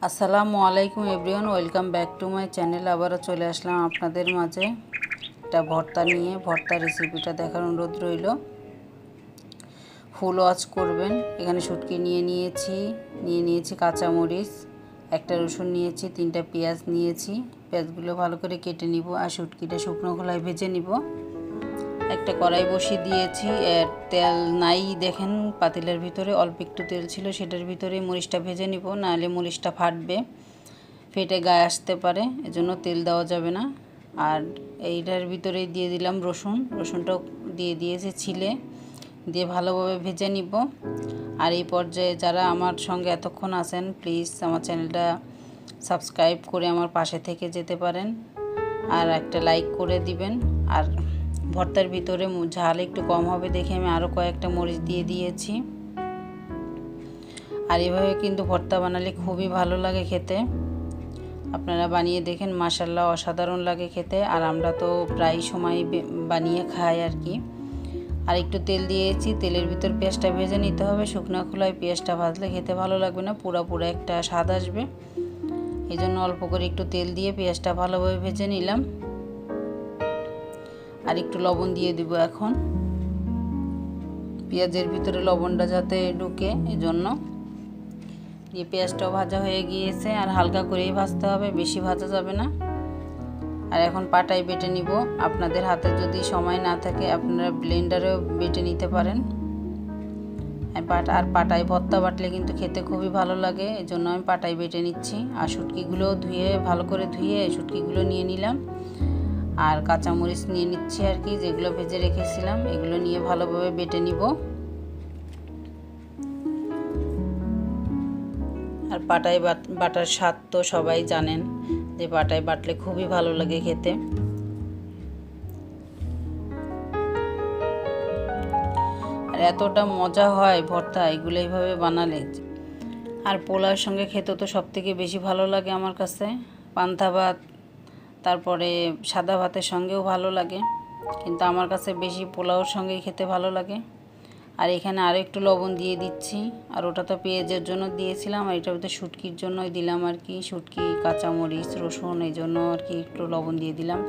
আসসালামু আলাইকুম everyone, welcome back to my channel. আবারও চলে আসলাম আপনাদের মাঝে একটা ভর্তা নিয়ে। ভর্তা রেসিপিটা দেখার অনুরোধ রইল, ফুল ওয়াচ করবেন। এখানে শুটকি নিয়েছি কাঁচামরিচ, একটা রসুন নিয়েছি, 3টা পেঁয়াজ নিয়েছি। পেঁয়াজগুলো ভালো করে কেটে নিব আর শুটকিটা শুকনো খোলায় ভেজে নিব। একটা কড়াই বসিয়ে দিয়েছি, তেল নাই দেখেন পাতিলের ভিতরে, অল্প একটু তেল ছিল, সেটার ভিতরে মরিচটা ভেজে নিব, নাহলে মরিচটা ফাটবে, ফেটে গায়ে আসতে পারে, এজন্য তেল দেওয়া যাবে না। আর এইটার ভিতরে দিয়ে দিলাম রসুনটাও দিয়ে দিয়েছি ছিলে, দিয়ে ভালোভাবে ভেজে নিব। আর এই পর্যায়ে যারা আমার সঙ্গে এতক্ষণ আছেন, প্লিজ আমার চ্যানেলটা সাবস্ক্রাইব করে আমার পাশে থেকে যেতে পারেন, আর একটা লাইক করে দিবেন। আর ভর্তার ভিতরে ঝাল একটু কম হবে দেখে আমি আরও কয়েকটা মরিচ দিয়ে দিয়েছি। আর এভাবে কিন্তু ভর্তা বানালে খুবই ভালো লাগে খেতে, আপনারা বানিয়ে দেখেন, মাশাআল্লাহ অসাধারণ লাগে খেতে। আর আমরা তো প্রায় সময় বানিয়ে খাই আর কি। আর একটু তেল দিয়েছি, তেলের ভিতর পেঁয়াজটা ভেজে নিতে হবে। শুকনো খোলায় পেঁয়াজটা ভাজলে খেতে ভালো লাগবে না, পুরো একটা স্বাদ আসবে। এই জন্য অল্প করে একটু তেল দিয়ে পেঁয়াজটা ভালোভাবে ভেজে নিলাম। আর একটু লবণ দিয়ে দিব এখন, পেঁয়াজের ভিতরে লবণটা যাতে ঢুকে, এই জন্য। দিয়ে পেঁয়াজটাও ভাজা হয়ে গিয়েছে, আর হালকা করেই ভাজতে হবে, বেশি ভাজা যাবে না। আর এখন পাটায় বেটে নিব। আপনাদের হাতে যদি সময় না থাকে আপনারা ব্লেন্ডারেও বেটে নিতে পারেন। আর পাটায় ভর্তা বাটলে কিন্তু খেতে খুবই ভালো লাগে, এই জন্য আমি পাটায় বেটে নিচ্ছি। আর শুটকিগুলো ভালো করে ধুয়ে শুটকিগুলো নিয়ে নিলাম। আর কাঁচামরিচ নিয়ে নিচ্ছি আর কি, যেগুলো ভেজে রেখেছিলাম, এগুলো নিয়ে ভালোভাবে বেটে নিব। আর পাটায় বাটার স্বাদ তো সবাই জানেন, যে পাটায় বাটলে খুবই ভালো লাগে খেতে। আর এতটা মজা হয় ভর্তা এগুলো এইভাবে বানালে। আর পোলাওর সঙ্গে খেতে তো সবথেকে বেশি ভালো লাগে আমার কাছে, পান্তা ভাত, তারপরে সাদা ভাতের সঙ্গেও ভালো লাগে, কিন্তু আমার কাছে বেশি পোলাওর সঙ্গেই খেতে ভালো লাগে। আর এখানে আরও একটু লবণ দিয়ে দিচ্ছি, আর ওটা তো পেঁয়াজের জন্য দিয়েছিলাম, আর এটার ভিতরে শুটকির জন্যই দিলাম আর কি। শুটকি, কাঁচামরিচ, রসুন, এই জন্য আর কি একটু লবণ দিয়ে দিলাম।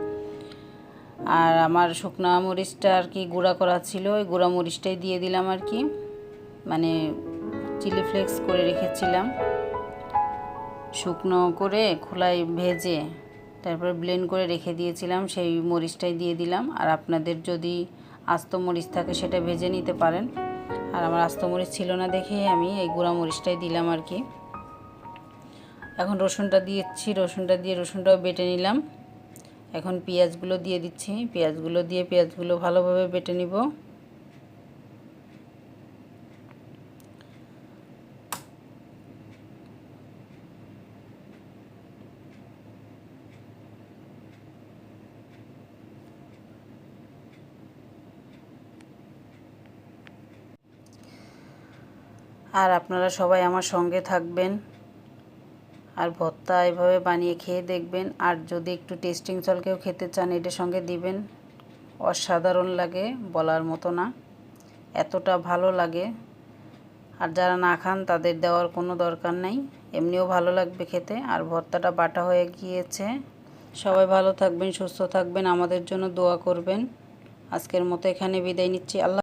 আর আমার শুকনো মরিচটা আর কি গুঁড়া করা ছিল, ওই গুঁড়া মরিচটাই দিয়ে দিলাম আর কি, মানে চিলি ফ্লেক্স করে রেখেছিলাম, শুকনো করে খোলায় ভেজে তারপরে ব্লেন্ড করে রেখে দিয়েছিলাম, সেই মরিচটাই দিয়ে দিলাম। আর আপনাদের যদি আস্ত মরিচ থাকে সেটা ভেজে নিতে পারেন। আর আমার আস্ত মরিচ ছিল না দেখে আমি এই গুঁড়া মরিচটাই দিলাম আর কি। এখন রসুনটা দিয়েছি, রসুনটাও বেটে নিলাম। এখন পেঁয়াজগুলো দিয়ে দিচ্ছি, পেঁয়াজগুলো ভালোভাবে বেটে নিব। আর আপনারা সবাই আমার সঙ্গে থাকবেন, আর ভর্তা এভাবে বানিয়ে খেয়ে দেখবেন। আর যদি একটু টেস্টিং সল্টকেও খেতে চান এটার সঙ্গে দিবেন, অসাধারণ লাগে, বলার মতো না, এতটা ভালো লাগে। আর যারা না খান তাদের দেওয়ার কোনো দরকার নেই, এমনিও ভালো লাগবে খেতে। আর ভর্তাটা বাটা হয়ে গিয়েছে। সবাই ভালো থাকবেন, সুস্থ থাকবেন, আমাদের জন্য দোয়া করবেন। আজকের মতো এখানে বিদায় নিচ্ছি। আল্লাহ।